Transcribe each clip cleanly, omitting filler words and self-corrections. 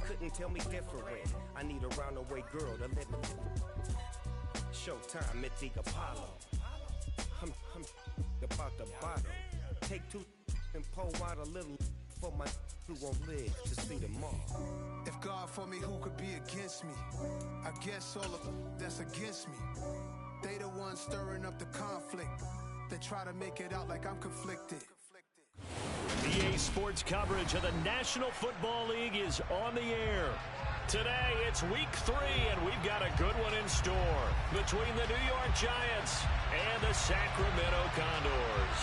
couldn't tell me different. I need a roundaway girl to let me. Showtime at the Apollo. I'm about the bottom. Take two and pour out a little for my who won't live to see tomorrow. If God for me, who could be against me? I guess all of them that's against me. They the ones stirring up the conflict. They try to make it out like I'm conflicted. EA Sports coverage of the National Football League is on the air. Today, it's week 3, and we've got a good one in store between the New York Giants and the Sacramento Condors.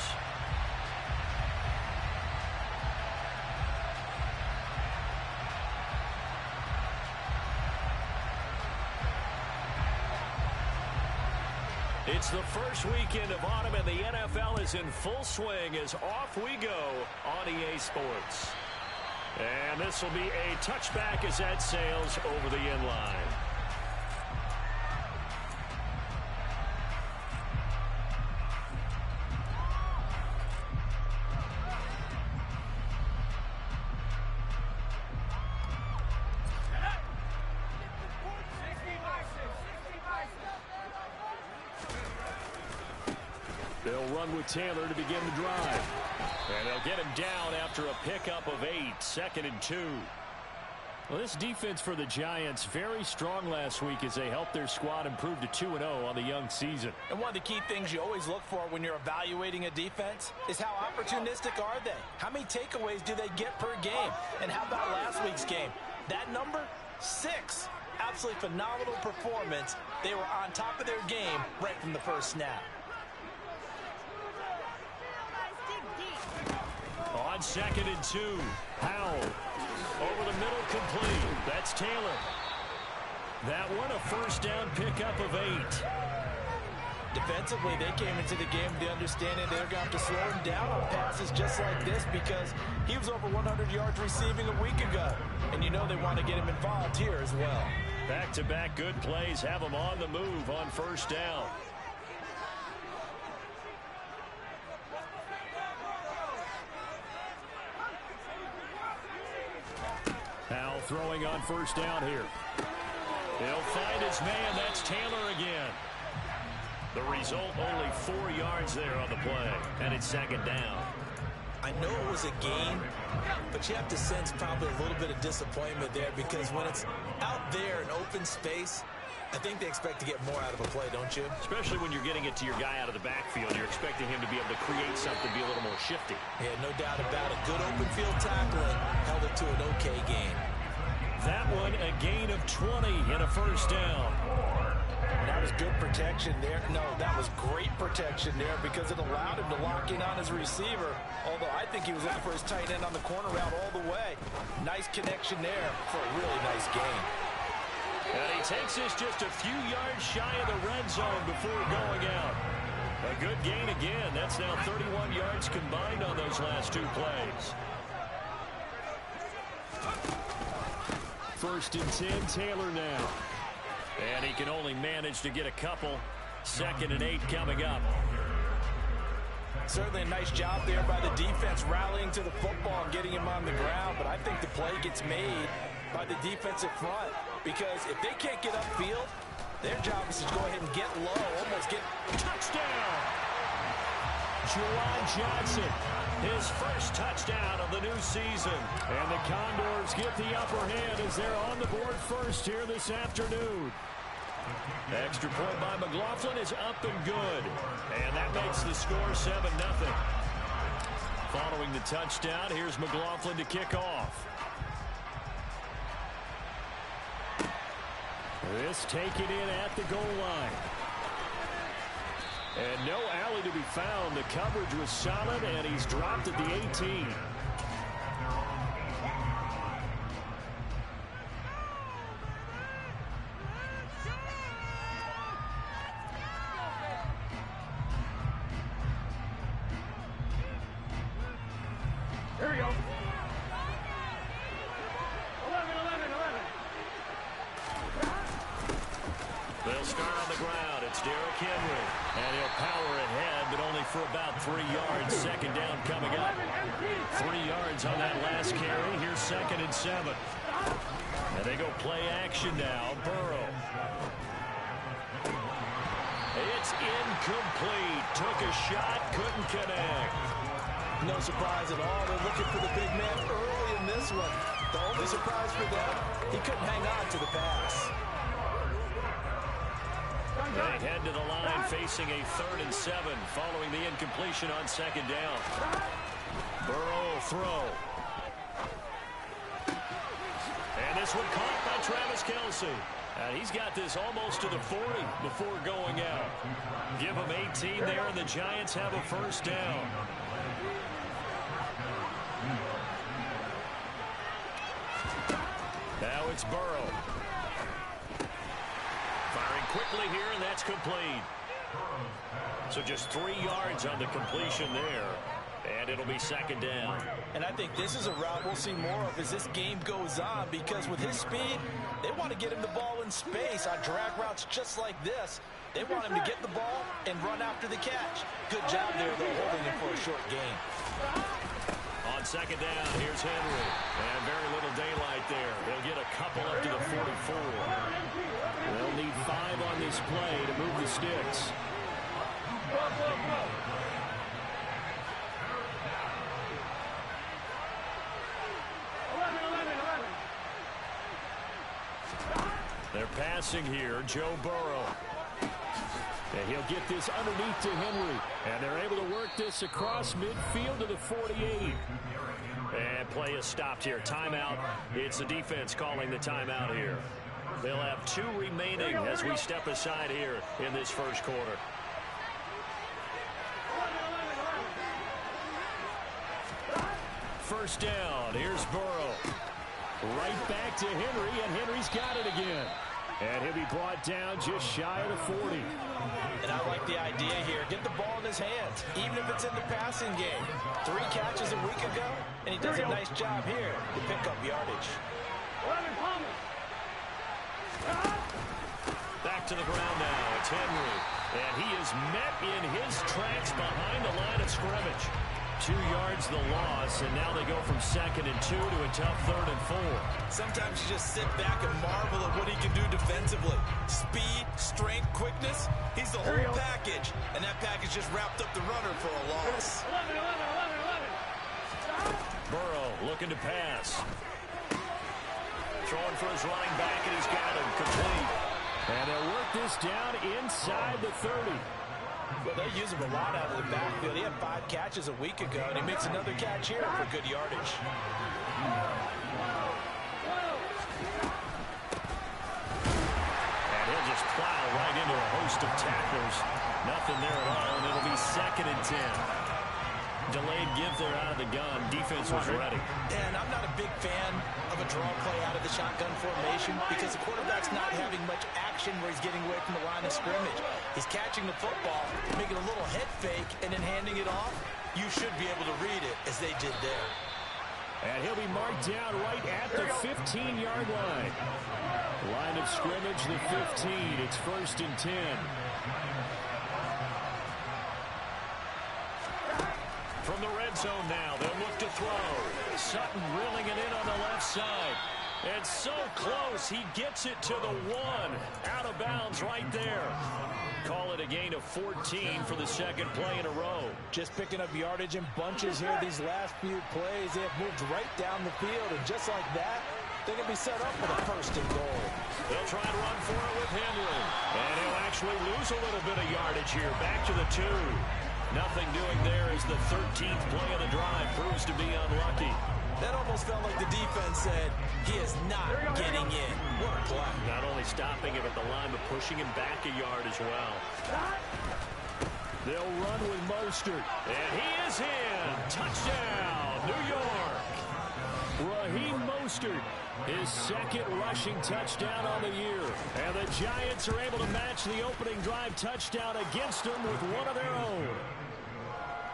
It's the first weekend of autumn, and the NFL is in full swing as off we go on EA Sports. And this will be a touchback as that sails over the end line. They'll run with Taylor to begin the drive. And they'll get him down after a pickup of 8, 2nd and 2. Well, this defense for the Giants, very strong last week as they helped their squad improve to 2-0 on the young season. And one of the key things you always look for when you're evaluating a defense is how opportunistic are they? How many takeaways do they get per game? And how about last week's game? That number, 6. Absolutely phenomenal performance. They were on top of their game right from the first snap. On 2nd and 2, Powell over the middle, complete. That's Taylor. That one a first down pickup of 8. Defensively, they came into the game with the understanding they're going to have to slow him down on passes just like this because he was over 100 yards receiving a week ago. And you know they want to get him involved here as well. Back-to-back good plays have him on the move on first down. Powell throwing on first down here. He'll find his man. That's Taylor again. The result, only 4 yards there on the play. And it's 2nd down. I know it was a gain, but you have to sense probably a little bit of disappointment there because when it's out there in open space, I think they expect to get more out of a play, don't you? Especially when you're getting it to your guy out of the backfield. You're expecting him to be able to create something, be a little more shifty. Yeah, no doubt about it. Good open field tackling held it to an okay gain. That one, a gain of 20 and a first down. That was good protection there. No, that was great protection there because it allowed him to lock in on his receiver. Although I think he was looking for his tight end on the corner route all the way. Nice connection there for a really nice gain. And he takes this just a few yards shy of the red zone before going out. A good gain again. That's now 31 yards combined on those last 2 plays. 1st and 10, Taylor now. And he can only manage to get a couple. 2nd and 8 coming up. Certainly a nice job there by the defense rallying to the football and getting him on the ground. But I think the play gets made by the defensive front. Because if they can't get upfield, their job is to go ahead and get low, almost get touchdown. Juwan Johnson, his first touchdown of the new season. And the Condors get the upper hand as they're on the board first here this afternoon. Extra point by McLaughlin is up and good. And that makes the score 7-0. Following the touchdown, here's McLaughlin to kick off. This taken in at the goal line. And no alley to be found. The coverage was solid, and he's dropped at the 18. Here we go. 11. They'll start on the ground. It's Derrick Henry. And he'll power ahead, but only for about 3 yards. 2nd down coming up. 3 yards on that last carry. Here's 2nd and 7. And they go play action now. Burrow. It's incomplete. Took a shot, couldn't connect. No surprise at all. They're looking for the big man early in this one. The only surprise for them, he couldn't hang on to the pass. They head to the line facing a 3rd and 7 following the incompletion on 2nd down. Burrow will throw. And this one caught by Travis Kelce. And he's got this almost to the 40 before going out. Give him 18 there, and the Giants have a 1st down. Now it's Burrow. Firing quickly here, and that's complete. So just 3 yards on the completion there. And it'll be 2nd down. And I think this is a route we'll see more of as this game goes on, because with his speed, they want to get him the ball in space on drag routes just like this. They want him to get the ball and run after the catch. Good job there, though, holding him for a short gain. On 2nd down, here's Henry. And very little daylight there. They'll get a couple up to the 44. They'll need 5 on this play to move the sticks. They're passing here, Joe Burrow. And he'll get this underneath to Henry. And they're able to work this across midfield to the 48. And play is stopped here. Timeout. It's the defense calling the timeout here. They'll have 2 remaining as we step aside here in this 1st quarter. First down. Here's Burrow. Right back to Henry, and Henry's got it again. And he'll be brought down just shy of the 40. And I like the idea here. Get the ball in his hands, even if it's in the passing game. 3 catches a week ago, and he does a nice job here to pick up yardage. Back to the ground now. It's Henry. And he is met in his tracks behind the line of scrimmage. 2 yards the loss, and now they go from 2nd and 2 to a tough 3rd and 4. Sometimes you just sit back and marvel at what he can do defensively. Speed, strength, quickness. He's the whole package, and that package just wrapped up the runner for a loss. 11. Burrow looking to pass. Throwing for his running back, and he's got him complete. And they'll work this down inside the 30. Well, they use him a lot out of the backfield. He had 5 catches a week ago, and he makes another catch here for good yardage. And he'll just plow right into a host of tacklers. Nothing there at all, and it'll be 2nd and 10. Delayed give there out of the gun. Defense was ready. And I'm not a big fan of a draw play out of the shotgun formation because the quarterback's not having much action where he's getting away from the line of scrimmage. He's catching the football, making a little head fake, and then handing it off. You should be able to read it as they did there. And he'll be marked down right at the 15-yard line. Line of scrimmage, the 15. It's 1st and 10. From the red zone now, they'll look to throw. Sutton reeling it in on the left side. And so close, he gets it to the 1. Out of bounds right there. Call it a gain of 14 for the 2nd play in a row. Just picking up yardage in bunches here these last few plays. They have moved right down the field, and just like that, they're going to be set up for the 1st and goal. They'll try and run for it with Henry. And he'll actually lose a little bit of yardage here. Back to the 2. Nothing doing there as the 13th play of the drive proves to be unlucky. That almost felt like the defense said, he is not getting in. What a play. Not only stopping him at the line, but pushing him back a yard as well. They'll run with Mostert. And he is in. Touchdown, New York. Raheem Mostert, his 2nd rushing touchdown on the year. And the Giants are able to match the opening drive touchdown against them with one of their own.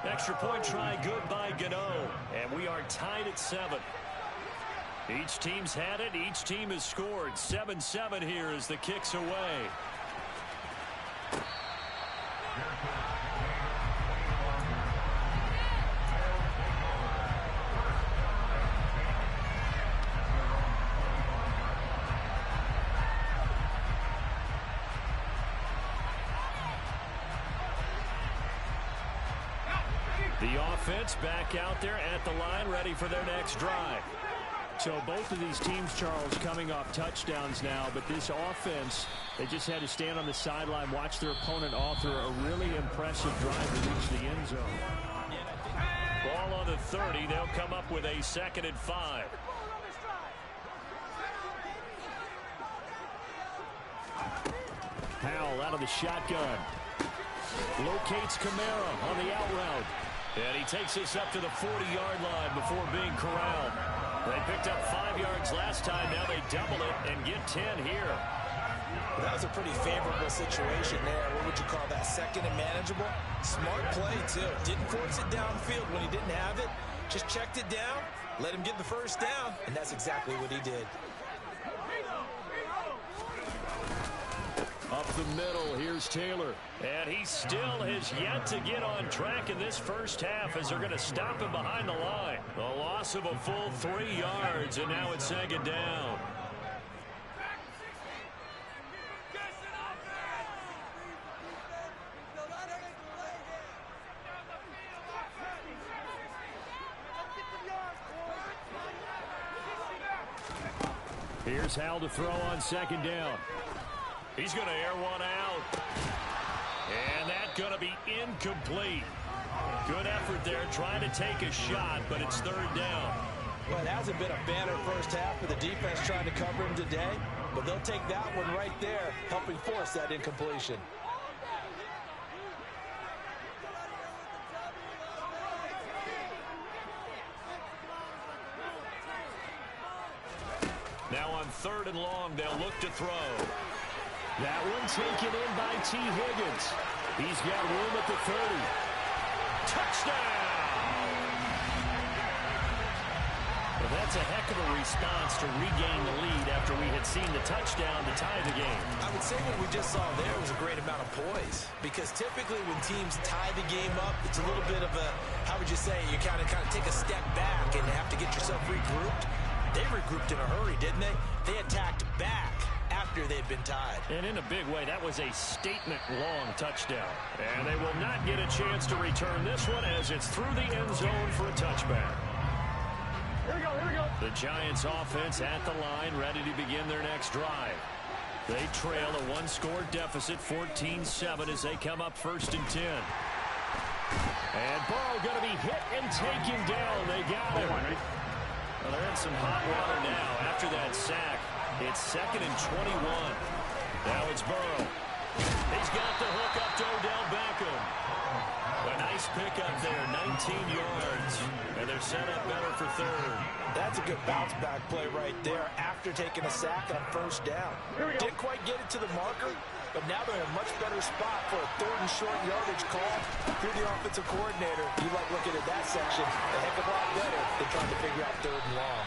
Extra point try good by Gano. And we are tied at 7. Each team's had it. Each team has scored. 7-7 here as the kick's away. The offense back out there at the line, ready for their next drive. So both of these teams, Charles, coming off touchdowns now, but this offense, they just had to stand on the sideline, watch their opponent author a really impressive drive to reach the end zone. Ball on the 30. They'll come up with a 2nd and 5. Howell out of the shotgun. Locates Kamara on the out route. And he takes us up to the 40-yard line before being corralled. They picked up 5 yards last time. Now they double it and get 10 here. Well, that was a pretty favorable situation there. What would you call that? 2nd and manageable? Smart play, too. Didn't force it downfield when he didn't have it. Just checked it down, let him get the first down, and that's exactly what he did. Up the middle, here's Taylor. And he still has yet to get on track in this first half as they're going to stop him behind the line. A loss of a full 3 yards, and now it's 2nd down. Here's Howell to throw on 2nd down. He's going to air one out. And that's going to be incomplete. Good effort there trying to take a shot, but it's 3rd down. Well, it hasn't been a banner first half for the defense trying to cover him today, but they'll take that one right there, helping force that incompletion. Now on 3rd and long, they'll look to throw. That one taken in by T. Higgins. He's got room at the 30. Touchdown! Well, that's a heck of a response to regain the lead after we had seen the touchdown to tie the game. I would say what we just saw there was a great amount of poise, because typically when teams tie the game up, it's a little bit of a, how would you say, you kind of take a step back and have to get yourself regrouped. They regrouped in a hurry, didn't they? They attacked back after they'd been tied. And in a big way, that was a statement-long touchdown. And they will not get a chance to return this one as it's through the end zone for a touchback. Here we go. The Giants offense at the line, ready to begin their next drive. They trail a 1-score deficit, 14-7, as they come up 1st and 10. And Burrow going to be hit and taken down. They got him. Well, they're in some hot water now after that sack. It's 2nd and 21. Now it's Burrow. He's got the hook up to Odell Beckham. A nice pickup there, 19 yards. And they're set up better for 3rd. That's a good bounce-back play right there after taking a sack on 1st down. Didn't quite get it to the marker, but now they're in a much better spot for a 3rd and short yardage call. Through the offensive coordinator, you like looking at that section a heck of a lot better than trying to figure out 3rd and long.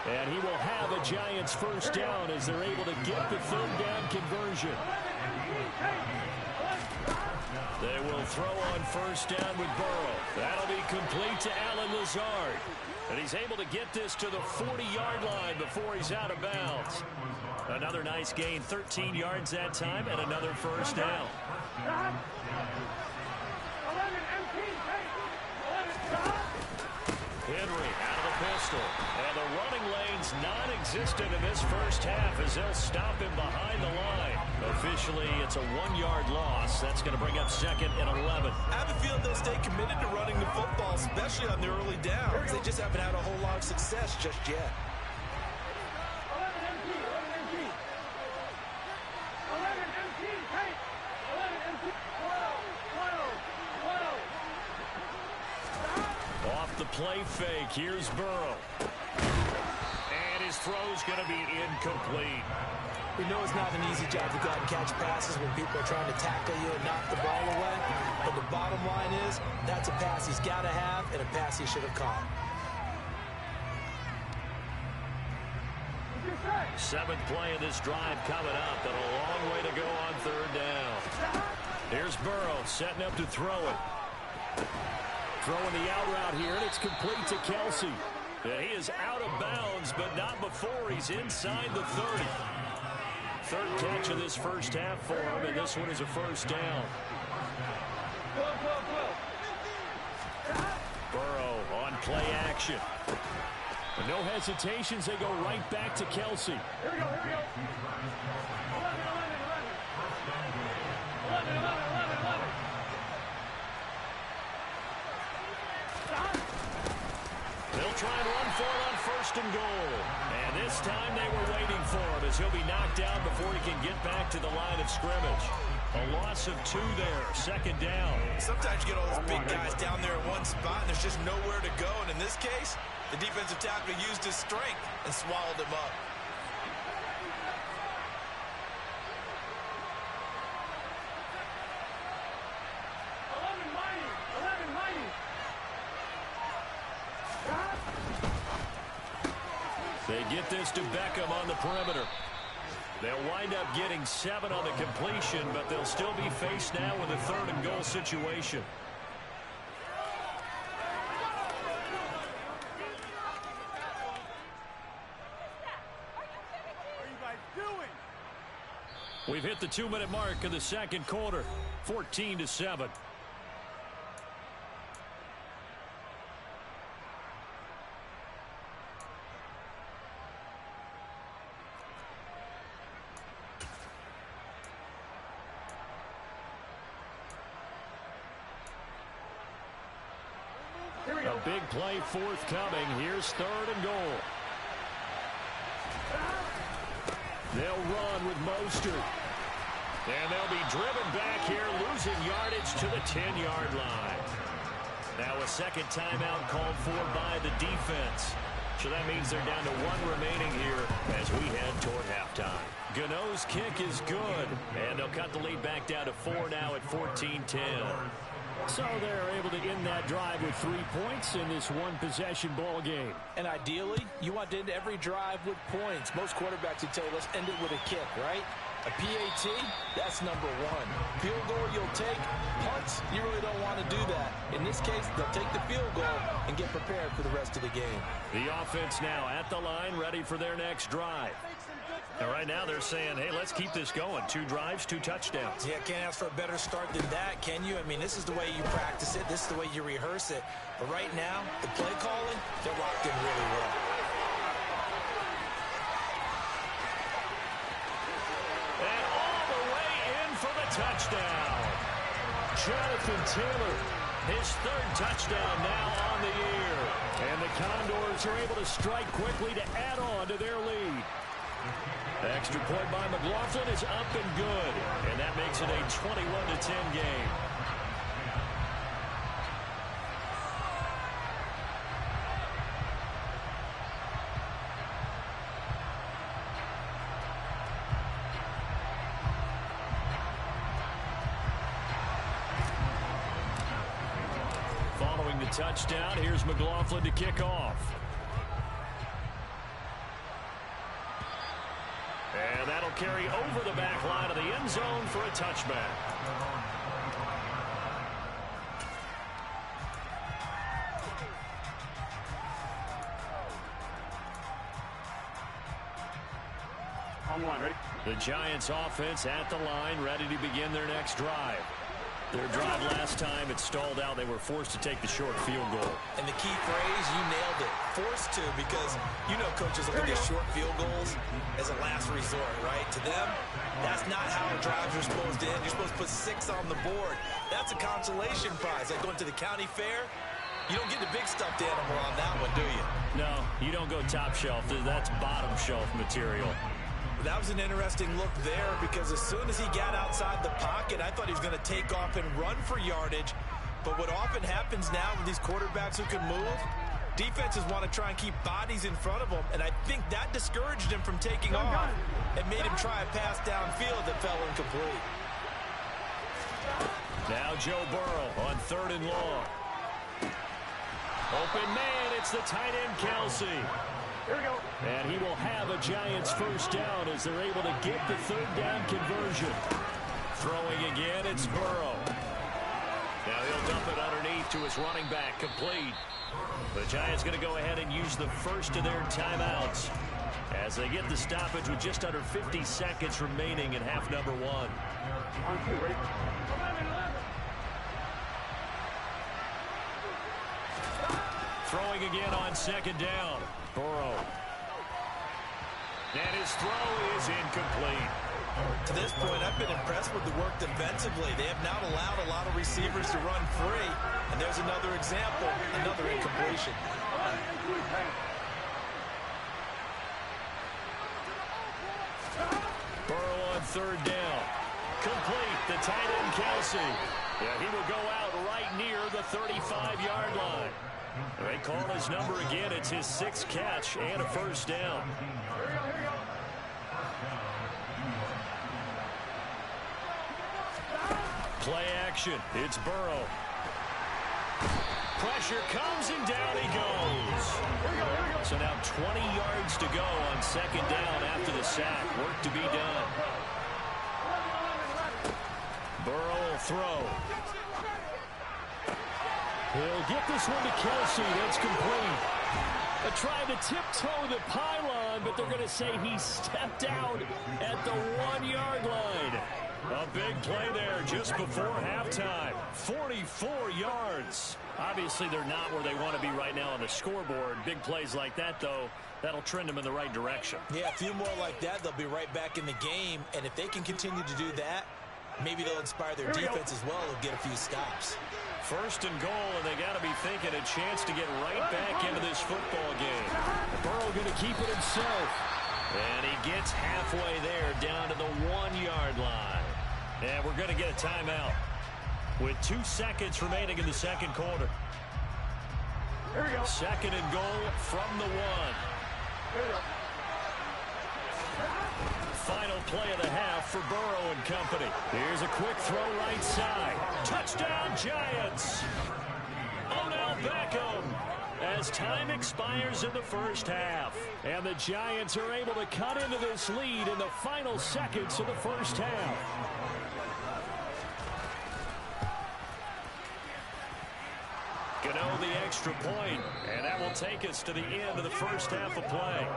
And he will have a Giants 1st down as they're able to get the 3rd down conversion. They will throw on 1st down with Burrow. That'll be complete to Allen Lazard. And he's able to get this to the 40-yard line before he's out of bounds. Another nice gain, 13 yards that time, and another 1st down. Henry out of the pistol. And the running lane's non-existent in this first half as they'll stop him behind the line. Officially, it's a 1-yard loss. That's going to bring up 2nd and 11. I have a feeling they'll stay committed to running the football, especially on the early downs. They just haven't had a whole lot of success just yet. Off the play fake, here's Burrow. And his throw's going to be incomplete. We know it's not an easy job to go out and catch passes when people are trying to tackle you and knock the ball away. But the bottom line is, that's a pass he's got to have and a pass he should have caught. 7th play of this drive coming up, and a long way to go on 3rd down. Here's Burrow setting up to throw it. Throwing the out route here, and it's complete to Kelsey. And he is out of bounds, but not before he's inside the 30. 3rd catch of this first half for him, and this one is a 1st down. action. But no hesitations. They go right back to Kelsey. Here we go, here we go. 11. They'll try and run for it on 1st and goal. And this time they were waiting for him as he'll be knocked down before he can get back to the line of scrimmage. A loss of 2 there, 2nd down. Sometimes you get all those big guys down there in one spot and there's just nowhere to go. And in this case, the defensive tackle used his strength and swallowed him up. They get this to Beckham on the perimeter. They'll wind up getting 7 on the completion, but they'll still be faced now with a 3rd and goal situation. We've hit the 2-minute mark of the 2nd quarter, 14-7. A big play forthcoming. Here's 3rd and goal. They'll run with Mostert. And they'll be driven back here, losing yardage to the 10-yard line. Now a 2nd timeout called for by the defense. So that means they're down to 1 remaining here as we head toward halftime. Gano's kick is good, and they'll cut the lead back down to 4 now at 14-10. So they're able to end that drive with 3 points in this one-possession ball game. And ideally, you want to end every drive with points. Most quarterbacks would tell you, let's end it with a kick, right? A PAT, that's number 1. Field goal you'll take. Punts, you really don't want to do that. In this case, they'll take the field goal and get prepared for the rest of the game. The offense now at the line, ready for their next drive. And right now they're saying, hey, let's keep this going. 2 drives, 2 touchdowns. Yeah, can't ask for a better start than that, can you? I mean, this is the way you practice it. This is the way you rehearse it. But right now, the play calling, they're locked in really well. And all the way in for the touchdown. Jonathan Taylor, his 3rd touchdown now on the year. And the Condors are able to strike quickly to add on to their lead. Extra point by McLaughlin is up and good. And that makes it a 21-10 game. Following the touchdown, here's McLaughlin to kick off. And that'll carry over the back line of the end zone for a touchback. On one, ready? The Giants offense at the line, ready to begin their next drive. Their drive last time, it stalled out. They were forced to take the short field goal. And the key phrase, you nailed it. Forced to, because you know coaches look at these short field goals as a last resort, right? To them, that's not how drives are supposed to end. You're supposed to put 6 on the board. That's a consolation prize. Like going to the county fair, you don't get the big stuffed animal on that one, do you? No, you don't go top shelf. That's bottom shelf material. That was an interesting look there because as soon as he got outside the pocket, I thought he was going to take off and run for yardage. But what often happens now with these quarterbacks who can move, defenses want to try and keep bodies in front of them, and I think that discouraged him from taking off and made him try a pass downfield that fell incomplete. Now Joe Burrow on 3rd and long. Open man, it's the tight end Kelsey. Here we go. And he will have a Giants 1st down as they're able to get the 3rd down conversion. Throwing again, it's Burrow. Now he'll dump it underneath to his running back, complete. The Giants going to go ahead and use the first of their timeouts as they get the stoppage with just under 50 seconds remaining in half number 1. On 2, ready? 11. Throwing again on second down. Burrow. And his throw is incomplete. To this point, I've been impressed with the work defensively. They have not allowed a lot of receivers to run free. And there's another example, another incompletion. Burrow on third down. Complete. The tight end, Kelsey. Yeah, he will go out right near the 35-yard line. They call his number again. It's his 6th catch and a first down. Play action. It's Burrow. Pressure comes and down he goes. So now 20 yards to go on second down after the sack. Work to be done. Burrow will throw. He'll get this one to Kelsey. That's complete. Trying to tiptoe the pylon, but they're going to say he stepped out at the 1-yard line. A big play there just before halftime. 44 yards. Obviously, they're not where they want to be right now on the scoreboard. Big plays like that, though, that'll trend them in the right direction. Yeah, a few more like that, they'll be right back in the game. And if they can continue to do that, maybe they'll inspire their defense as well and get a few stops. First and goal, and they got to be thinking a chance to get right back into this football game. Burrow going to keep it himself. And he gets halfway there down to the 1-yard line. And we're going to get a timeout with 2 seconds remaining in the second quarter. Here we go. Second and goal from the 1. Here we go. Final play of the half for Burrow and company. Here's a quick throw right side. Touchdown, Giants! Odell Beckham as time expires in the first half. And the Giants are able to cut into this lead in the final seconds of the first half. Gano the extra point, and that will take us to the end of the first half of play.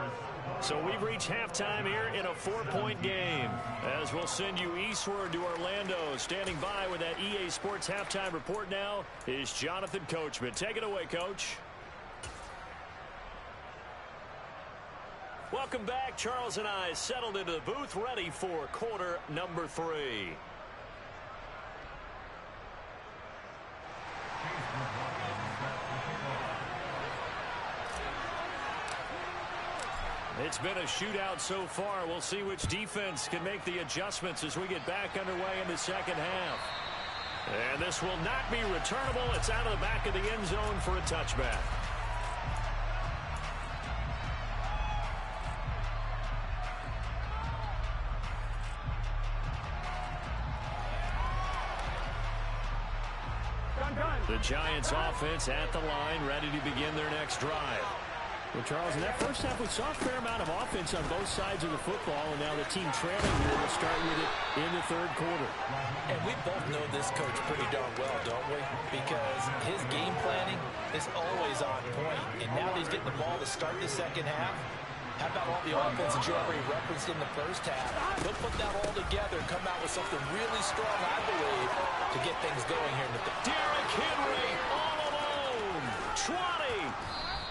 So we've reached halftime here in a 4-point game. As we'll send you eastward to Orlando. Standing by with that EA Sports halftime report now is Jonathan Coachman. Take it away, Coach. Welcome back. Charles and I settled into the booth, ready for quarter number 3. It's been a shootout so far. We'll see which defense can make the adjustments as we get back underway in the second half. And this will not be returnable. It's out of the back of the end zone for a touchback. The Giants offense at the line, ready to begin their next drive. Well, Charles, in that first half, we saw a fair amount of offense on both sides of the football, and now the team trailing here will start with it in the third quarter. And we both know this coach pretty darn well, don't we? Because his game planning is always on point, and now that he's getting the ball to start the second half, how about all the offense that you already referenced in the first half? He'll put that all together and come out with something really strong, I believe, to get things going here in the third. Derrick Henry all alone. 20.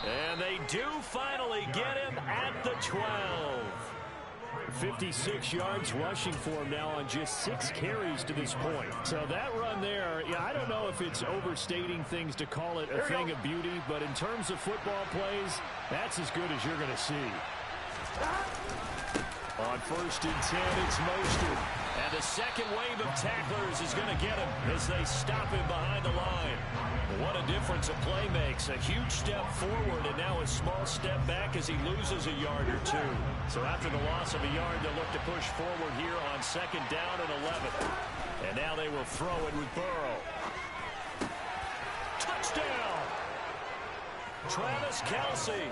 And they do finally get him at the 12. 56 yards rushing for him now on just 6 carries to this point. So that run there, yeah, I don't know if it's overstating things to call it a thing of beauty, but in terms of football plays, that's as good as you're going to see. On first and 10, it's Mostert. And the second wave of tacklers is going to get him as they stop him behind the line. What a difference a play makes. A huge step forward and now a small step back as he loses a yard or 2. So after the loss of a yard, they'll look to push forward here on second down and 11. And now they will throw it with Burrow. Touchdown! Travis Kelce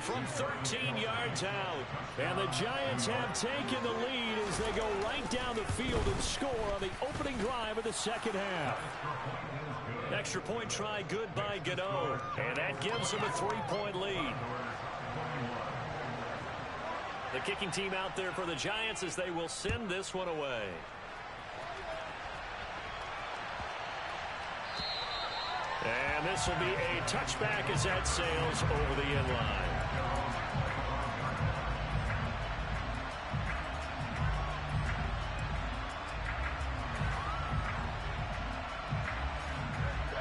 from 13 yards out. And the Giants have taken the lead as they go right down the field and score on the opening drive of the second half. Extra point try good by Gano. And that gives them a 3-point lead. The kicking team out there for the Giants as they will send this one away. And this will be a touchback as that sails over the end line.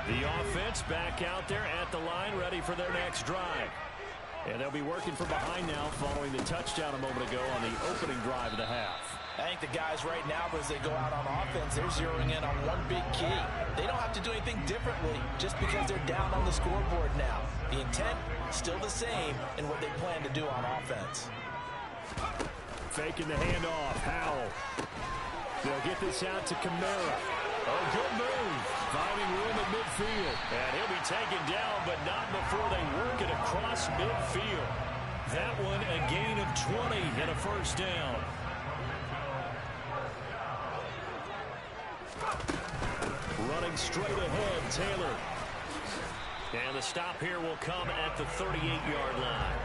The offense back out there at the line, ready for their next drive. And they'll be working from behind now following the touchdown a moment ago on the opening drive of the half. I think the guys right now, as they go out on offense, they're zeroing in on one big key. They don't have to do anything differently just because they're down on the scoreboard now. The intent still the same in what they plan to do on offense. Faking the handoff. Howell. They'll get this out to Kamara. Oh, good move. Finding room at midfield. And he'll be taken down, but not before they work it across midfield. That one a gain of 20 and a first down. Running straight ahead, Taylor. And the stop here will come at the 38-yard line.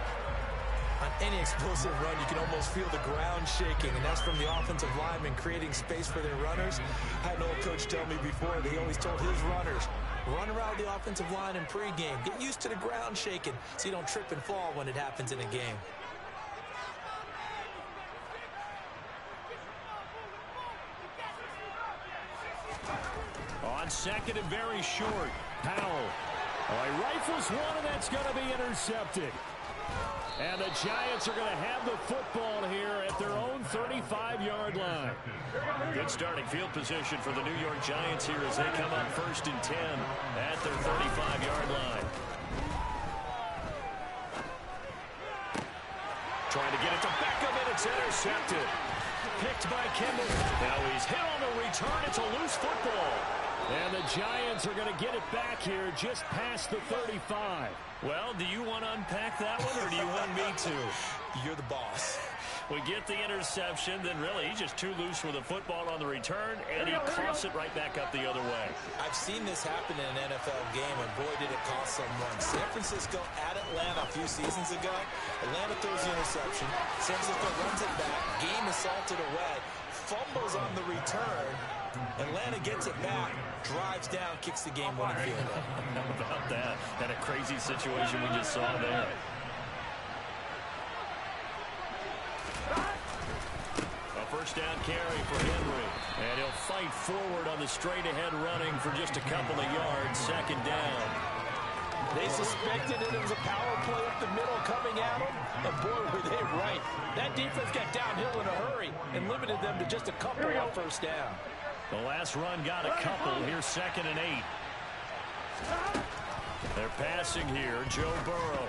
On any explosive run, you can almost feel the ground shaking, and that's from the offensive linemen creating space for their runners. I had an old coach tell me before that he always told his runners, run around the offensive line in pregame. Get used to the ground shaking so you don't trip and fall when it happens in a game. On second and very short, Powell. Oh, he rifles one, and that's going to be intercepted. And the Giants are going to have the football here at their own 35-yard line. Good starting field position for the New York Giants here as they come up 1st and 10 at their 35-yard line. Trying to get it to Beckham, and it's intercepted. Picked by Kimball. Now he's hit on the return. It's a loose football. And the Giants are going to get it back here just past the 35. Well, do you want to unpack that one, or do you want me to? You're the boss. We get the interception, then really he's just too loose with the football on the return, and he coughs it right back up the other way. I've seen this happen in an NFL game, and boy, did it cost someone. San Francisco at Atlanta a few seasons ago. Atlanta throws the interception. San Francisco runs it back. Game is salted away. Fumbles on the return. Atlanta gets it back, drives down, kicks the game-winning field goal. How about that? That a crazy situation we just saw there. A first down carry for Henry. And he'll fight forward on the straight-ahead running for just a couple of yards. Second down. They suspected it was a power play up the middle coming at them, and boy, were they right. That defense got downhill in a hurry and limited them to just a couple of first down. The last run got a couple. Here's 2nd and 8. They're passing here. Joe Burrow.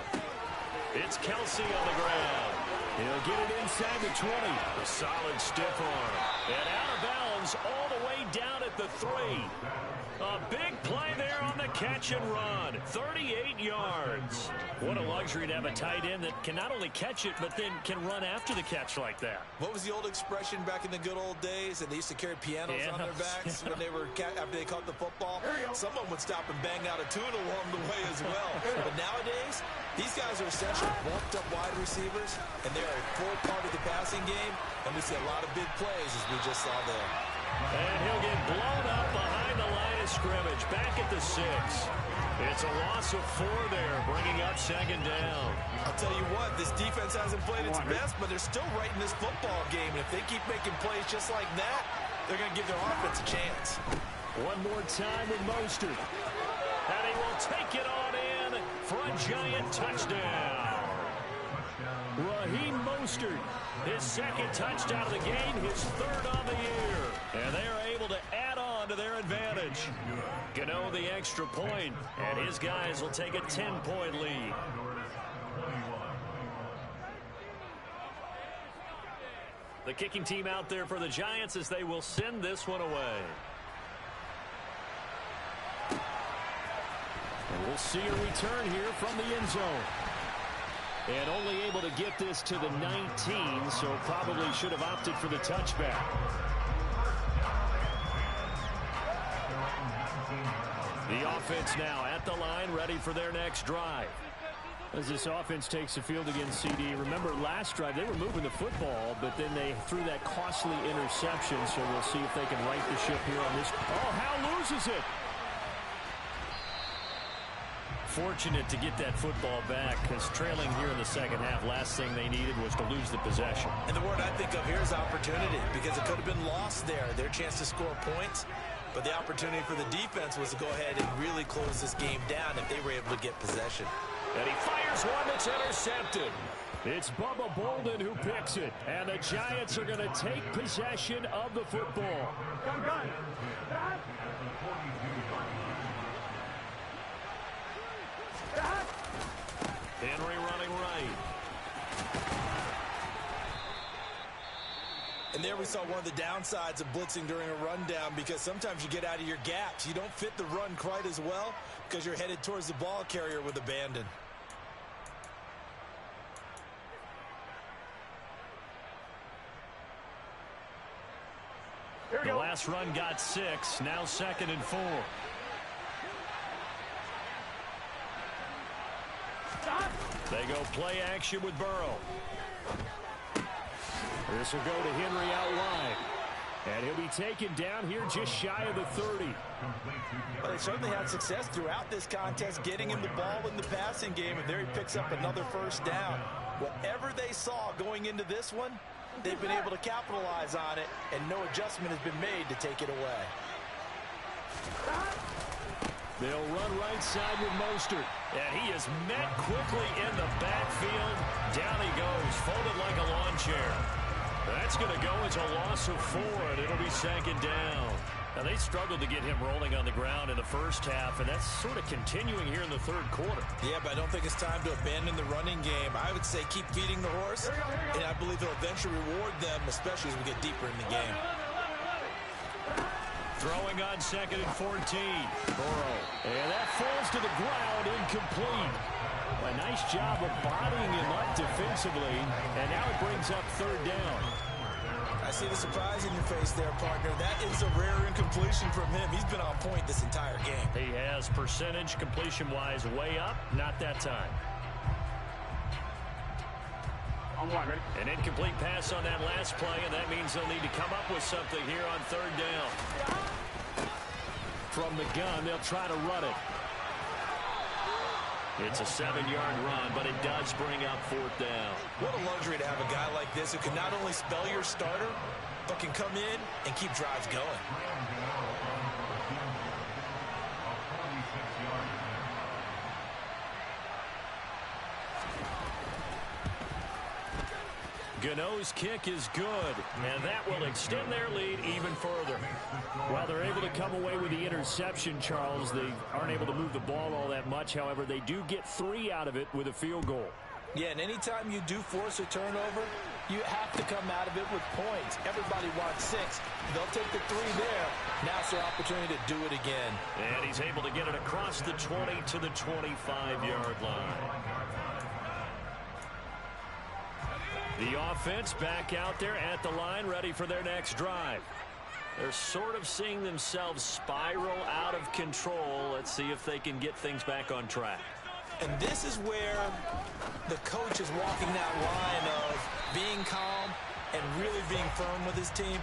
It's Kelsey on the ground. He'll get it inside the 20. A solid stiff arm. And out of bounds all the way down at the 3. A big play there on the catch and run. 38 yards. What a luxury to have a tight end that can not only catch it, but then can run after the catch like that. What was the old expression back in the good old days? And they used to carry pianos on their backs when they were after they caught the football. Someone would stop and bang out a tune along the way as well. But nowadays, these guys are essentially bulked up wide receivers, and they are a full part of the passing game. And we see a lot of big plays as we just saw there. And he'll get blown up behind the line of scrimmage. Back at the 6. It's a loss of 4 there, bringing up 2nd down. I'll tell you what, this defense hasn't played its best, but they're still right in this football game. And if they keep making plays just like that, they're going to give their offense a chance. One more time with Mostert. And he will take it on in for a giant touchdown. Raheem Mostert, his 2nd touchdown of the game, his 3rd on the year. And they are able to add on to their advantage. Gano the extra point, and his guys will take a 10-point lead. The kicking team out there for the Giants as they will send this one away. And we'll see a return here from the end zone. And only able to get this to the 19, so probably should have opted for the touchback. The offense now at the line, ready for their next drive. As this offense takes the field against CD, remember last drive they were moving the football, but then they threw that costly interception, so we'll see if they can right the ship here on this. Oh, Howe loses it. fortunate to get that football back, because trailing here in the second half, last thing they needed was to lose the possession. And the word I think of here is opportunity, because it could have been lost there. Their chance to score points, but the opportunity for the defense was to go ahead and really close this game down if they were able to get possession. And he fires one that's intercepted. It's Bubba Bolden who picks it, and the Giants are going to take possession of the football. Henry running right. And there we saw one of the downsides of blitzing during a rundown, because sometimes you get out of your gaps. You don't fit the run quite as well because you're headed towards the ball carrier with abandon. The last run got 6, now 2nd and 4. They go play action with Burrow. This will go to Henry out wide. And he'll be taken down here just shy of the 30. Well, they certainly had success throughout this contest getting him the ball in the passing game, and there he picks up another first down. Whatever they saw going into this one, they've been able to capitalize on it, and no adjustment has been made to take it away. They'll run right side with Mostert. And he is met quickly in the backfield. Down he goes, folded like a lawn chair. That's going to go as a loss of 4, and it'll be 2nd down. Now, they struggled to get him rolling on the ground in the first half, and that's sort of continuing here in the third quarter. Yeah, but I don't think it's time to abandon the running game. I would say keep feeding the horse, and I believe he'll eventually reward them, especially as we get deeper in the game. Throwing on 2nd and 14. Burrow. And that falls to the ground, incomplete. A nice job of bodying him up defensively, and now it brings up 3rd down. I see the surprise in your face there, partner. That is a rare incompletion from him. He's been on point this entire game. He has percentage completion-wise way up. Not that time. An incomplete pass on that last play, and that means they'll need to come up with something here on 3rd down. From the gun, they'll try to run it. It's a 7-yard run, but it does bring up 4th down. What a luxury to have a guy like this who can not only spell your starter, but can come in and keep drives going. Gano's kick is good, and that will extend their lead even further. While they're able to come away with the interception, Charles, they aren't able to move the ball all that much. However, they do get 3 out of it with a field goal. Yeah, and anytime you do force a turnover, you have to come out of it with points. Everybody wants 6. They'll take the 3 there. Now it's their opportunity to do it again. And he's able to get it across the 20 to the 25-yard line. The offense back out there at the line, ready for their next drive. They're sort of seeing themselves spiral out of control. Let's see if they can get things back on track. And this is where the coach is walking that line of being calm and really being firm with his team.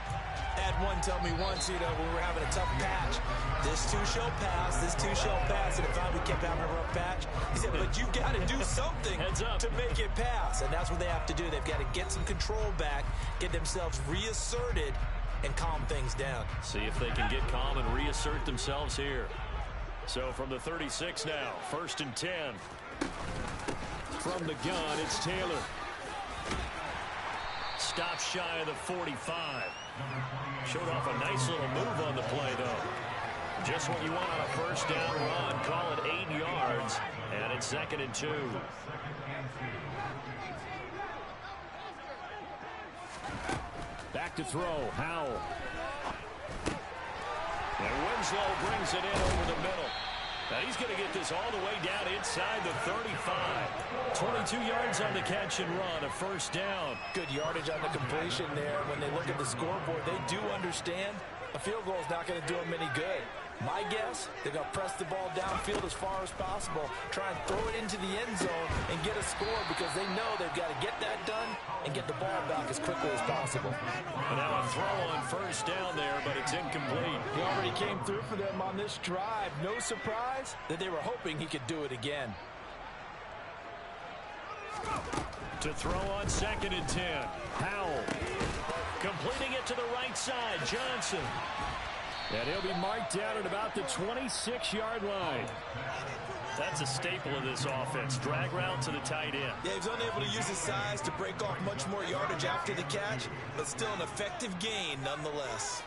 Had one tell me once, when we were having a tough patch, this too shall pass, this too shall pass, and if we kept having a rough patch, he said, but you've got to do something to make it pass, and that's what they have to do. They've got to get some control back, get themselves reasserted, and calm things down. See if they can get calm and reassert themselves here. So from the 36 now, 1st and 10. From the gun, it's Taylor. Stop shy of the 45. Showed off a nice little move on the play, though. Just what you want on a 1st down run. Call it 8 yards, and it's 2nd and 2. Back to throw, Howell. And Winslow brings it in over the middle. Now he's going to get this all the way down inside the 35. 22 yards on the catch and run, a 1st down. Good yardage on the completion there. When they look at the scoreboard, they do understand a field goal is not going to do them any good. My guess, they're going to press the ball downfield as far as possible, try and throw it into the end zone and get a score because they know they've got to get that done and get the ball back as quickly as possible. And now a throw on first down there, but it's incomplete. He already came through for them on this drive. No surprise that they were hoping he could do it again. To throw on 2nd and 10. Howell. Completing it to the right side. Johnson. And he'll be marked down at about the 26-yard line. That's a staple of this offense. Drag route to the tight end. Yeah, he was unable to use his size to break off much more yardage after the catch, but still an effective gain nonetheless.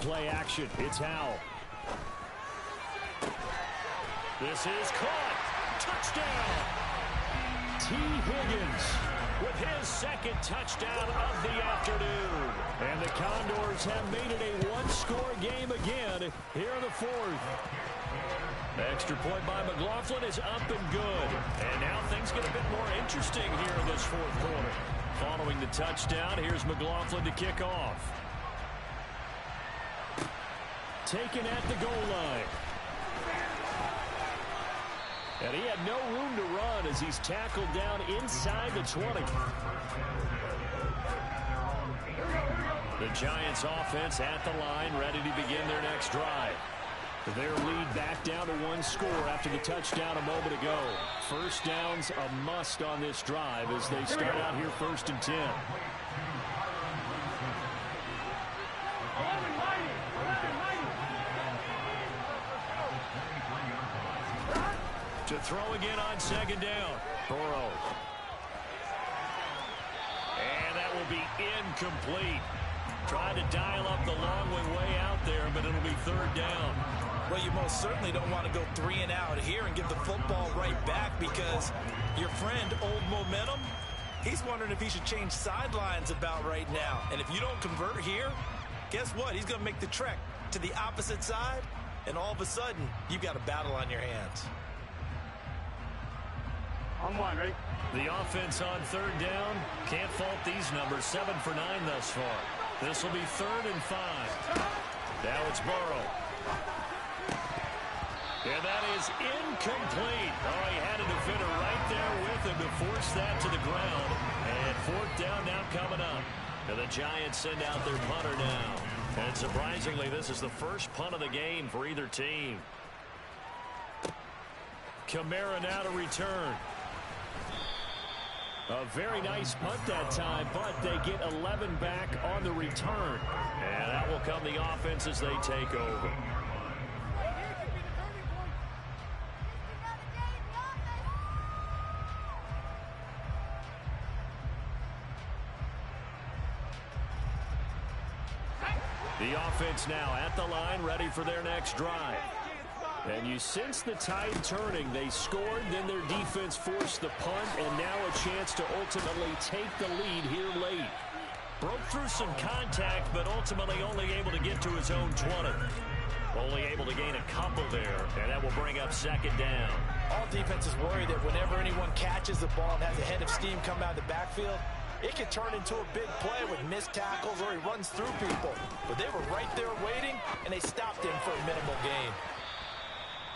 Play action. It's Howell. This is caught. Touchdown. T. Higgins With his 2nd touchdown of the afternoon. And the Condors have made it a one-score game again here in the 4th. Extra point by McLaughlin is up and good. And now things get a bit more interesting here in this 4th quarter. Following the touchdown, here's McLaughlin to kick off. Taken at the goal line. And he had no room to run as he's tackled down inside the 20. The Giants offense at the line, ready to begin their next drive. Their lead back down to 1 score after the touchdown a moment ago. First down's a must on this drive as they start out here 1st and 10. To throw again on 2nd down. Burrow. And that will be incomplete. Trying to dial up the long way out there, but it'll be 3rd down. Well, you most certainly don't want to go 3 and out here and give the football right back because your friend, Old Momentum, he's wondering if he should change sidelines about right now. And if you don't convert here, guess what? He's going to make the trek to the opposite side, and all of a sudden, you've got a battle on your hands. On 1, ready? The offense on 3rd down. Can't fault these numbers. 7 for 9 thus far. This will be 3rd and 5. Now it's Burrow. And that is incomplete. Oh, he had a defender right there with him to force that to the ground. And 4th down now coming up. And the Giants send out their punter now. And surprisingly, this is the first punt of the game for either team. Kamara now to return. A very nice punt that time, but they get 11 back on the return. And that will come the offense as they take over. The offense now at the line, ready for their next drive. And you sense the tide turning. They scored, then their defense forced the punt, and now a chance to ultimately take the lead here late. Broke through some contact, but ultimately only able to get to his own 20. Only able to gain a couple there, and that will bring up 2nd down. All defenses worry that whenever anyone catches the ball and has a head of steam come out of the backfield, it could turn into a big play with missed tackles or he runs through people. But they were right there waiting, and they stopped him for a minimal gain.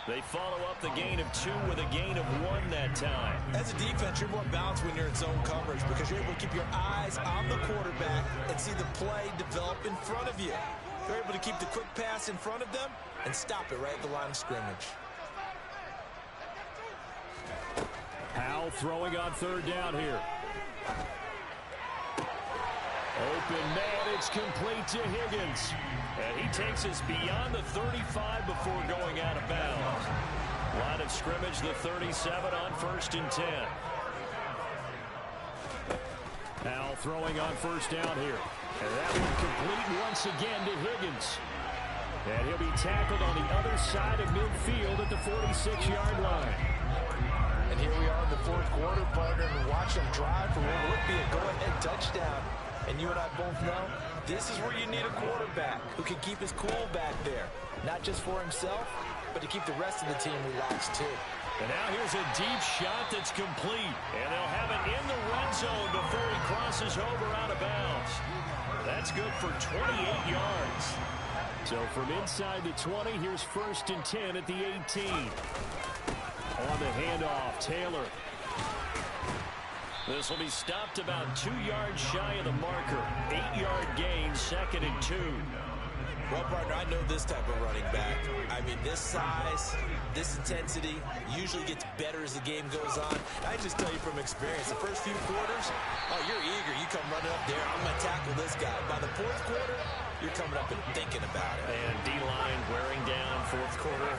They follow up the gain of 2 with a gain of 1 that time. As a defense, you're more balanced when you're in zone coverage because you're able to keep your eyes on the quarterback and see the play develop in front of you. You're able to keep the quick pass in front of them and stop it right at the line of scrimmage. Howell throwing on 3rd down here. Open man, it's complete to Higgins. And he takes us beyond the 35 before going out of bounds. Line of scrimmage, the 37 on 1st and 10. Howell throwing on 1st down here. And that one complete once again to Higgins. And he'll be tackled on the other side of midfield at the 46-yard line. And here we are in the 4th quarter, partner, and watch them drive for what would be a go-ahead touchdown. And you and I both know this is where you need a quarterback who can keep his cool back there. Not just for himself, but to keep the rest of the team relaxed too. And now here's a deep shot that's complete. And they'll have it in the red zone before he crosses over out of bounds. That's good for 28 yards. So from inside the 20, here's 1st and 10 at the 18. On the handoff, Taylor. This will be stopped about 2 yards shy of the marker. 8-yard gain, 2nd and 2. Well, partner, I know this type of running back. I mean, this size, this intensity usually gets better as the game goes on. I just tell you from experience, the first few quarters, oh, you're eager. You come running up there, I'm going to tackle this guy. By the 4th quarter, you're coming up and thinking about it. And D-line wearing down 4th quarter.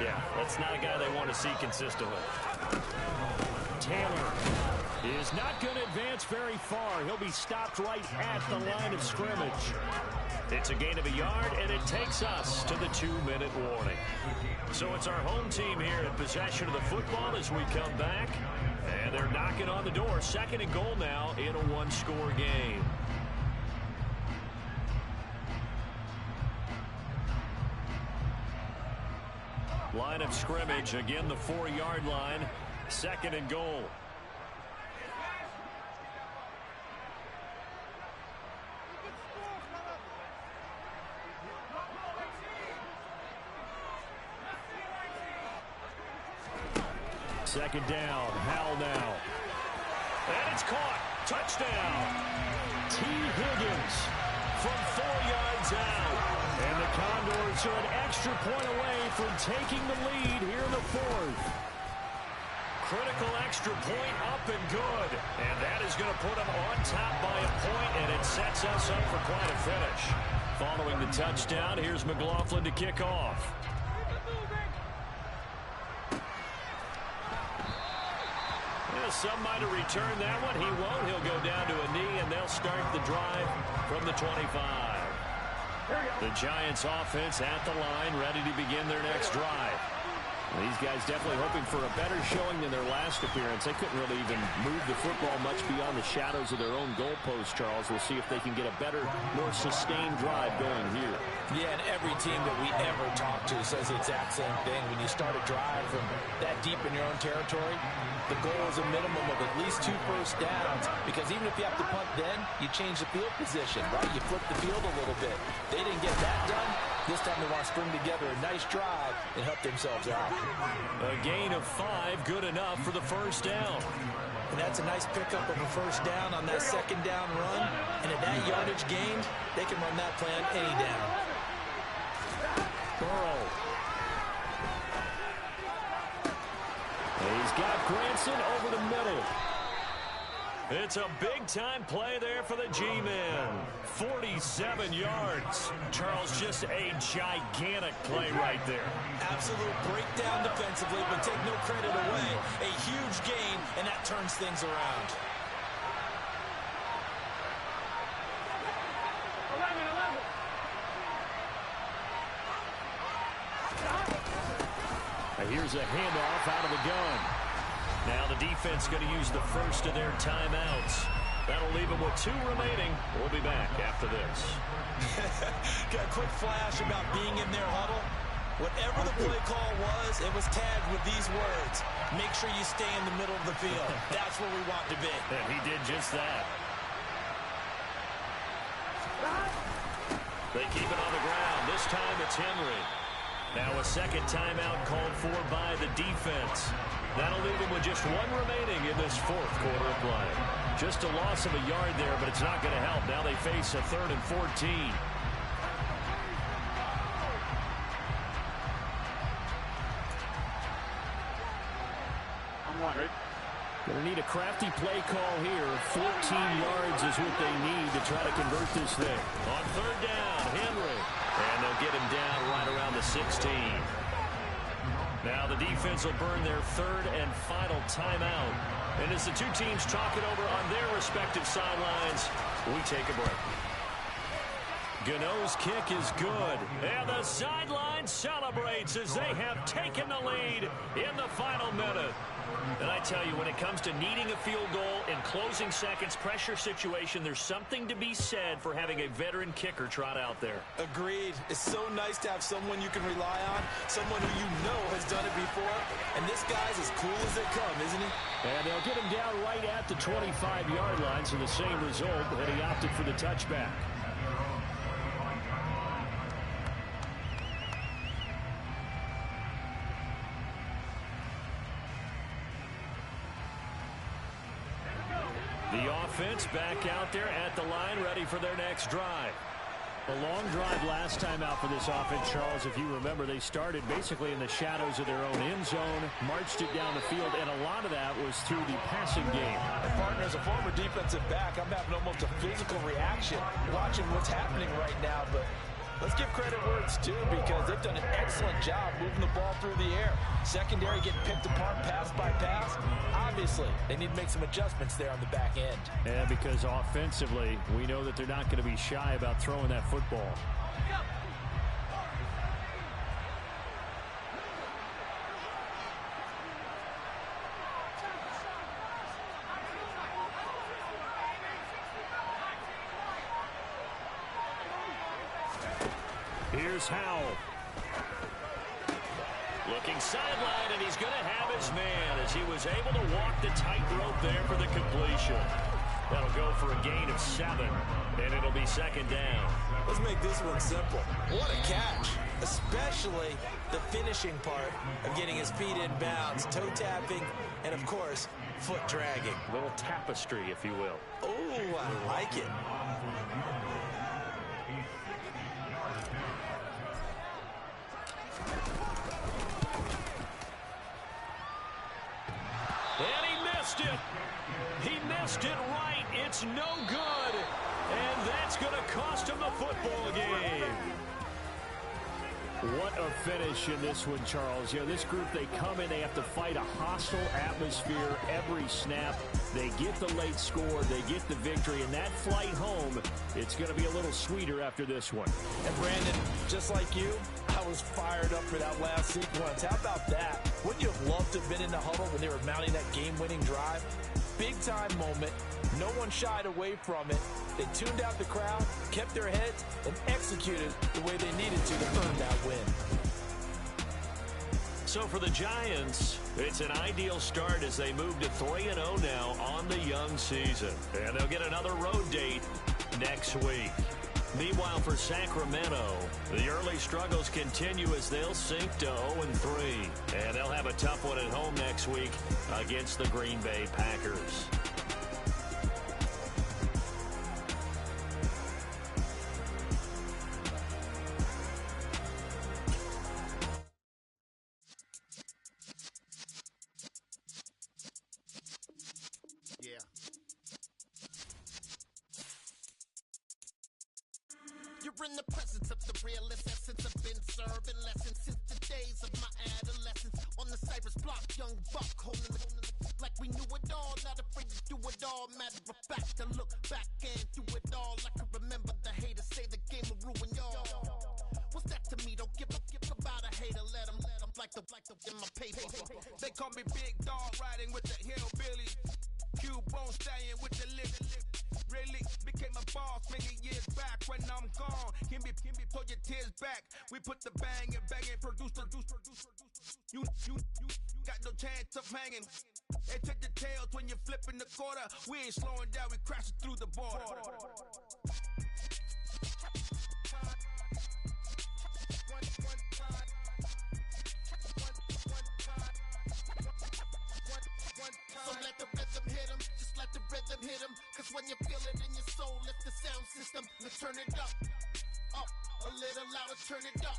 Yeah, that's not a guy they want to see consistently. Taylor is not going to advance very far. He'll be stopped right at the line of scrimmage. It's a gain of 1 yard, and it takes us to the 2-minute warning. So it's our home team here in possession of the football as we come back. And they're knocking on the door. 2nd and goal now in a 1-score game. Line of scrimmage, again the 4-yard line. 2nd and goal. Second down, Howell now. And it's caught. Touchdown. T. Higgins from 4 yards out. And the Condors are an extra point away from taking the lead here in the 4th. Critical extra point up and good. And that is going to put them on top by a point, and it sets us up for quite a finish. Following the touchdown, here's McLaughlin to kick off. Some might have returned that one. He won't. He'll go down to a knee, and they'll start the drive from the 25. The Giants offense at the line, ready to begin their next drive. These guys definitely hoping for a better showing than their last appearance. They couldn't really even move the football much beyond the shadows of their own goalpost, Charles. We'll see if they can get a better, more sustained drive going here. Yeah, and every team that we ever talk to says the exact same thing. When you start a drive from that deep in your own territory, the goal is a minimum of at least 2 first downs, because even if you have to punt then, you change the field position, right? You flip the field a little bit. They didn't get that done. This time they want to string together a nice drive and help themselves out. A gain of 5, good enough for the first down. And that's a nice pickup of a first down on that second down run. And at that yardage gained, they can run that play on any down. Burrow. He's got Granson over the middle. It's a big-time play there for the G-men. 47 yards. Charles, just a gigantic play right there. Absolute breakdown defensively, but take no credit away. A huge gain, and that turns things around. 11. Here's a handoff out of the gun. Now the defense going to use the first of their timeouts. That'll leave them with 2 remaining. We'll be back after this. Got a quick flash about being in their huddle. Whatever the play call was, it was tagged with these words: make sure you stay in the middle of the field. That's where we want to be. And he did just that. They keep it on the ground. This time it's Henry. Now a second timeout called for by the defense. That'll leave them with just 1 remaining in this 4th quarter of play. Just a loss of a yard there, but it's not going to help. Now they face a 3rd and 14. I'm wondering. Going to need a crafty play call here. 14 yards is what they need to try to convert this thing. On 3rd down, Henry. And they'll get him down right around the 16. Now the defense will burn their 3rd and final timeout. And as the 2 teams talk it over on their respective sidelines, we take a break. Gano's kick is good. And the sideline celebrates as they have taken the lead in the final minute. And I tell you, when it comes to needing a field goal in closing seconds, pressure situation, there's something to be said for having a veteran kicker trot out there. Agreed. It's so nice to have someone you can rely on, someone who you know has done it before. And this guy's as cool as they come, isn't he? And they'll get him down right at the 25-yard line, so the same result, but he opted for the touchback. The offense back out there at the line, ready for their next drive. A long drive last time out for this offense, Charles. If you remember, they started basically in the shadows of their own end zone, marched it down the field, and a lot of that was through the passing game. And partner, as a former defensive back, I'm having almost a physical reaction watching what's happening right now, but let's give credit where it's due because they've done an excellent job moving the ball through the air. Secondary getting picked apart pass by pass. Obviously, they need to make some adjustments there on the back end. Yeah, because offensively, we know that they're not going to be shy about throwing that football. Here's Howell. Looking sideline, and he's going to have his man as he was able to walk the tightrope there for the completion. That'll go for a gain of 7, and it'll be second down. Let's make this one simple. What a catch, especially the finishing part of getting his feet in bounds, toe tapping, and of course, foot dragging. A little tapestry, if you will. Oh, I like it. And he missed it. He missed it right. It's no good. And that's going to cost him the football game. What a finish in this one, Charles. You know, this group, they come in, they have to fight a hostile atmosphere every snap. They get the late score, they get the victory, and that flight home, it's going to be a little sweeter after this one. And Brandon, just like you, I was fired up for that last sequence. How about that? Wouldn't you have loved to have been in the huddle when they were mounting that game-winning drive? Big-time moment. No one shied away from it. They tuned out the crowd, kept their heads, and executed the way they needed to earn that win. So for the Giants, it's an ideal start as they move to 3-0 now on the young season. And they'll get another road date next week. Meanwhile, for Sacramento, the early struggles continue as they'll sink to 0-3. And they'll have a tough one at home next week against the Green Bay Packers. You're in the presence of the realest essence. I've been serving lessons since the days of my adolescence. On the Cypress block, young buck holding the like we knew it all, not afraid to do it all. Matter of fact, I look back and do it all. I can remember the haters say the game will ruin y'all. What's that to me? Don't give about a hater. Let them like the in my paper. They call me Big Dog, riding with the hillbillies. Q-Bone stallion with the lip. Really became a boss many years back. When I'm gone, can be pull your tears back. We put the bang and produce. You got no chance of hanging. They check the tails when you're flipping the quarter. We ain't slowing down, we crashing through the border. So let the rhythm hit him, just let the rhythm hit him. Cause when you feel it in your soul, lift the sound system. Let's turn it up, a little louder, turn it up,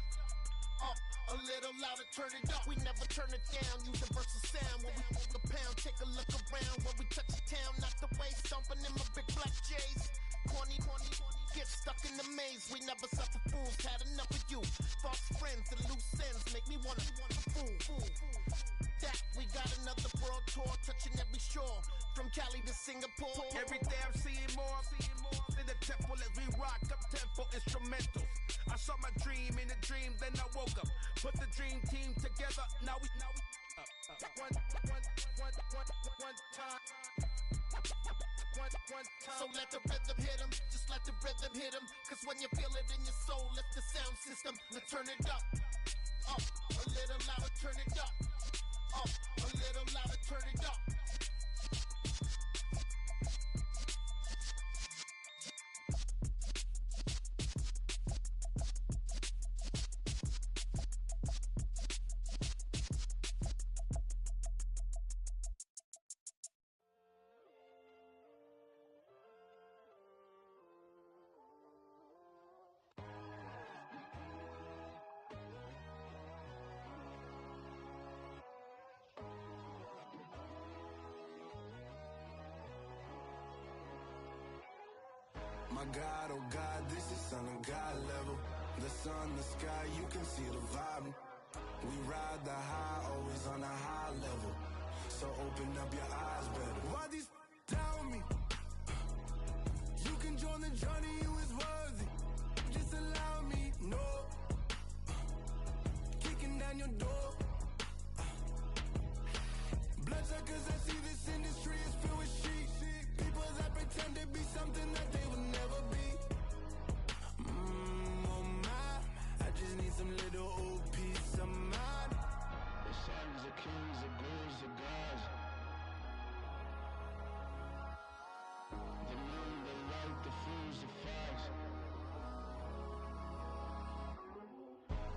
a little louder, turn it up. We never turn it down, universal sound. When we move the pound, take a look around. When we touch the town, not the way, stomping in my big black J's. Corny, get stuck in the maze. We never suffer fools, had enough of you. False friends and loose ends make me wanna fool. That we got another world tour, touching every shore, from Cali to Singapore. Every day I'm seeing more in the temple as we rock up tempo instrumentals. I saw my dream in a dream, then I woke up. Put the dream team together, now we one time. So let the rhythm hit 'em, just let the rhythm hit 'em. Cause when you feel it in your soul, lift the sound system. Now turn it up, a little louder, turn it up, a little louder, turn it up. My God, oh God, this is Son of God level. The sun, the sky, you can see the vibe. We ride the high, always on a high level. So open up your eyes better. Why these tell me? You can join the journey, you is worthy. Just allow me, no. Kicking down your door. Bloodsuckers, I see this industry is filled with sheep. People that pretend to be something that they will never be. Oh my, I just need some little old peace of mind. The sons of kings, the gurus, the gods. The moon, the light, the fools, the facts.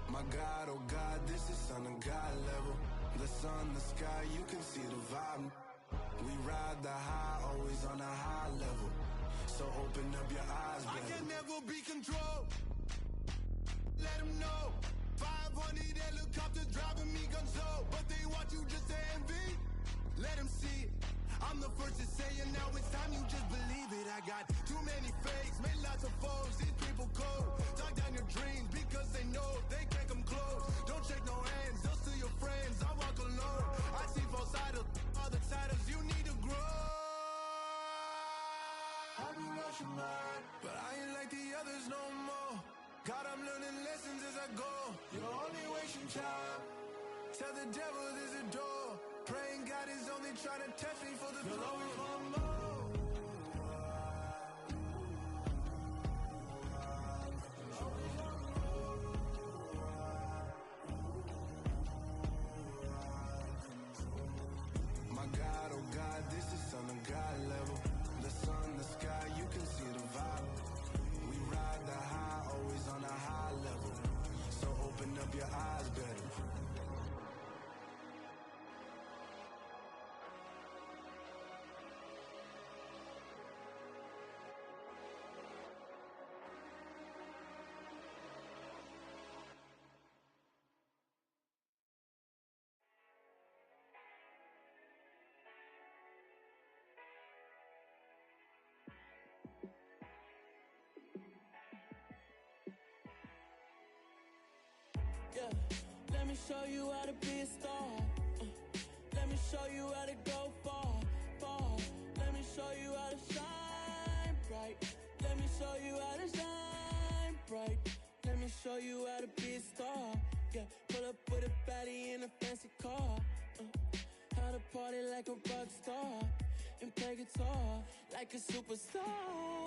My God, oh God, this is Son of God level. The sun, the sky, you can see the vibe. We ride the high, always on a high level. So open up your eyes, baby. I can never be controlled. Let them know. 500 helicopters driving me gunso. But they want you just to envy. Let them see it. I'm the first to say it, now it's time you just believe it. I got too many fakes, made lots of foes. These people cold. Talk down your dreams because they know they can't come close. Don't shake no hands, they'll steal your friends. I walk alone. I see false idols, other titles, you need to grow. I've been rushing mine, but I ain't like the others no more. God, I'm learning lessons as I go. You're only wasting time. Tell the devil there's a door. Praying God is only trying to test me for the glory. You'll always want more. My God, oh God, this is Son of God level. The sun, the sky, you can see the vibe. We ride the high, always on a high level. So open up your eyes better. Yeah, let me show you how to be a star. Let me show you how to go far, far. Let me show you how to shine bright. Let me show you how to shine bright. Let me show you how to be a star. Yeah, pull up with a baddie in a fancy car. How to party like a rock star and play guitar like a superstar.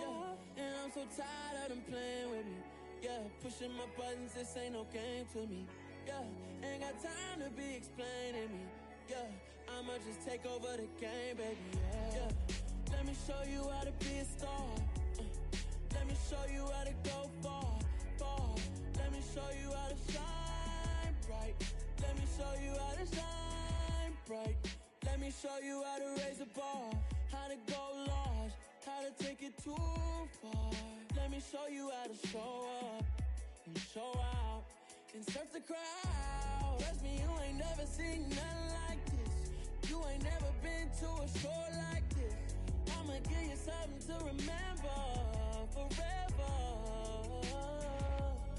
Yeah, and I'm so tired of them playing with me. Yeah, pushing my buttons, this ain't no game to me. Yeah, ain't got time to be explaining me. Yeah, I'ma just take over the game, baby. Yeah, let me show you how to be a star. Let me show you how to go far, far. Let me show you how to shine bright. Let me show you how to shine bright. Let me show you how to raise the bar, how to go large, how to take it too far. Let me show you how to show up and show out and surf the crowd. Trust me, you ain't never seen nothing like this. You ain't never been to a show like this. I'ma give you something to remember forever.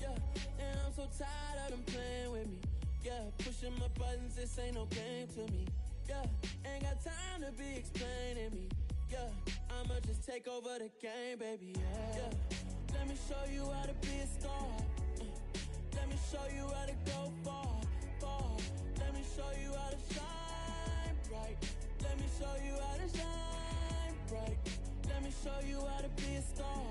Yeah, and I'm so tired of them playing with me. Yeah, pushing my buttons, this ain't no game to me. Yeah, ain't got time to be explaining me. Yeah, I'ma just take over the game, baby. Yeah, let me show you how to be a star. Let me show you how to go far, far. Let me show you how to shine bright. Let me show you how to shine bright. Let me show you how to be a star.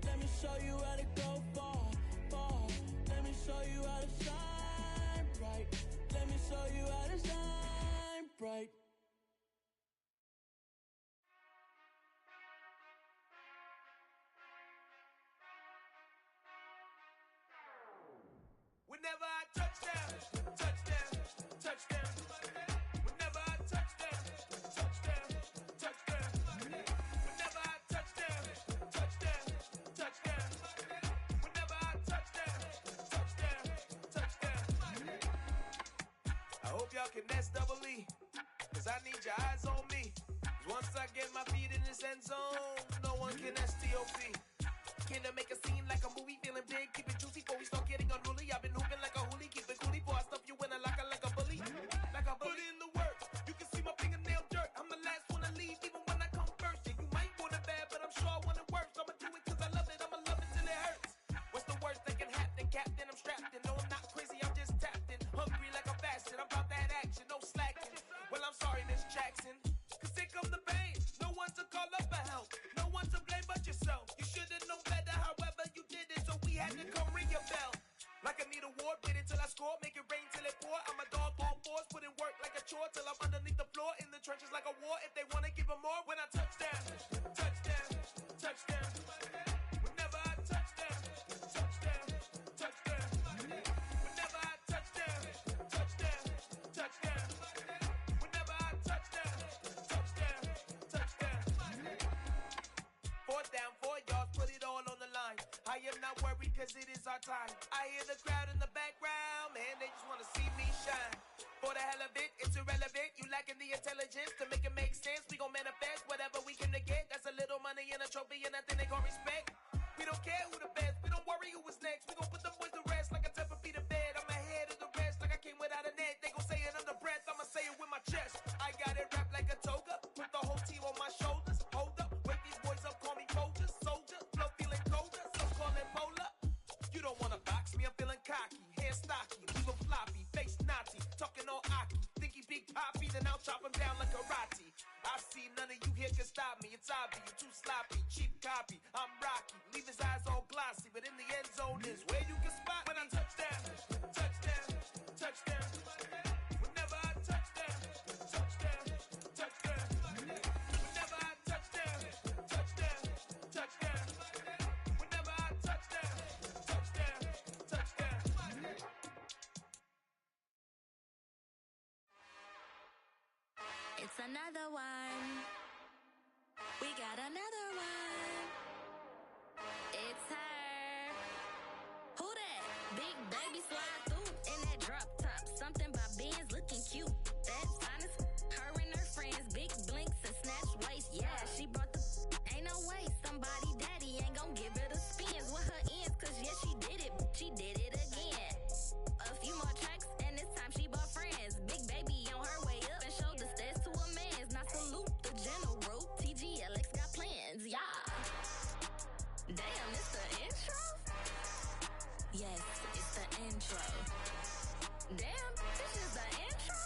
Let me show you how to go far, far. Let me show you how to shine bright. Let me show you how to shine bright. Whenever I touchdown, touchdown, touchdown. Whenever I touchdown, touchdown, touchdown. Whenever I touchdown, touchdown, touchdown. Whenever I touchdown, touchdown, touchdown. I hope y'all can nest double E, cause I need your eyes on me. 'Cause once I get my feet in this end zone, no one can STOP. Can I make a scene like a movie, feeling big, keep it juicy before we start getting unruly. I've been hooping like a hoolie, keep it coolie before I stuff you in a locker like a bully. Like a bully. Put in the work, you can see my fingernail dirt. I'm the last one to leave, even when I come first. Yeah, you might want it bad, but I'm sure I want it worse. I'ma do it cause I love it, I'ma love it till it hurts. What's the worst that can happen, Captain? I'm strapped in, no I'm not crazy, I'm just tapped in. Hungry like I'm fasting, I'm about that action, no slacking. Well, I'm sorry, Miss Jackson, cause here come the pain. No one to call up for help, no one to blame but yourself. You should've known better, however you did it, so we had to come ring your bell. Like I need a award, wait until I score, make it rain till it pour. I'm a dog, all fours, put in work like a chore till I'm underneath the floor, in the trenches like a war. If they wanna give them more, when I touchdown, touchdown, touchdown. Whenever I touchdown, touchdown, touchdown. Whenever I touchdown, touchdown, touchdown. Whenever I touchdown, touchdown, touchdown. Fourth down, 4 yards, put it all on the line. I am not worried cause it is our time. I hear the crowd in the background, man, they just wanna see me shine. For the hell of it, it's irrelevant. You lacking the intelligence to make it make sense. We gon' manifest whatever we can to get. That's a little money and a trophy and nothing they call respect. We don't care who the best, we don't worry who was next. We gon' put them boys to rest like a 10 feet of bed. I'm ahead of the rest like I came without a net. They gon' say it under breath, I'ma say it with my chest. I got it wrapped like a toga, put the whole team on my shoulders. Hold up, wake these boys up, call me Folger, soldier, flow feeling colder, so call it polar. You don't wanna box me, I'm feeling cocky, hair stocky, leave 'em floppy, face naughty, talking all aki. Think he big poppy, then I'll chop him down like karate. I see none of you here can stop me, it's obvious, you too sloppy, cheap copy. I'm Rocky, leave his eyes all glossy, but in the end zone is where you can spot when I touchdown, touchdown, touchdown. Whenever I touchdown, touchdown, touchdown. Whenever I touchdown, touchdown, touchdown. Whenever I touchdown, touchdown, touchdown. It's another one. We got another one. It's her. Who that? Big baby slide through in that drop top. Something by Benz looking cute. That's honest. Her and her friends, big blinks and snatch waist. Yeah, she brought the. Ain't no way somebody daddy ain't gon' give her the spins with her ends. Cause yeah, she did it. She did it again. A few more tracks and this time she bought friends. Big baby on her way up and showed the stairs to a man's. Now salute the general. TGLX got plans, yeah. Damn, it's the intro? Yes, it's the intro. Damn, this is the intro?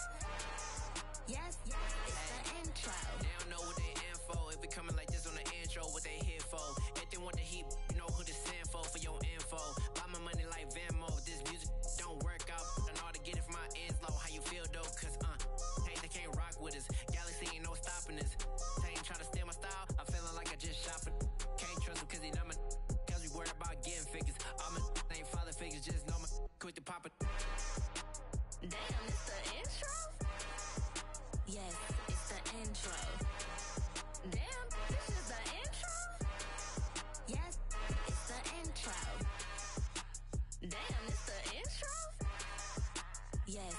Yes, it's the intro. They don't know what they in for. If we coming like this on the intro, what they here for? If they want the heat, you know who to send for your info. Buy my money like Venmo. This music don't work out. I know how to get it from my ends low. How you feel though? Cause hey, they can't rock with us. Galaxy ain't no stopping us. They ain't trying to steal my style. I'm feeling like I just shopping. Can't trust them cause they numb. Cause we worried about getting figures. All my ain't father figures, just know my quick to pop it. Damn, it's the intro? Yes, it's the intro. Damn, this is the intro? Yes, it's the intro. Damn, it's the intro? Yes.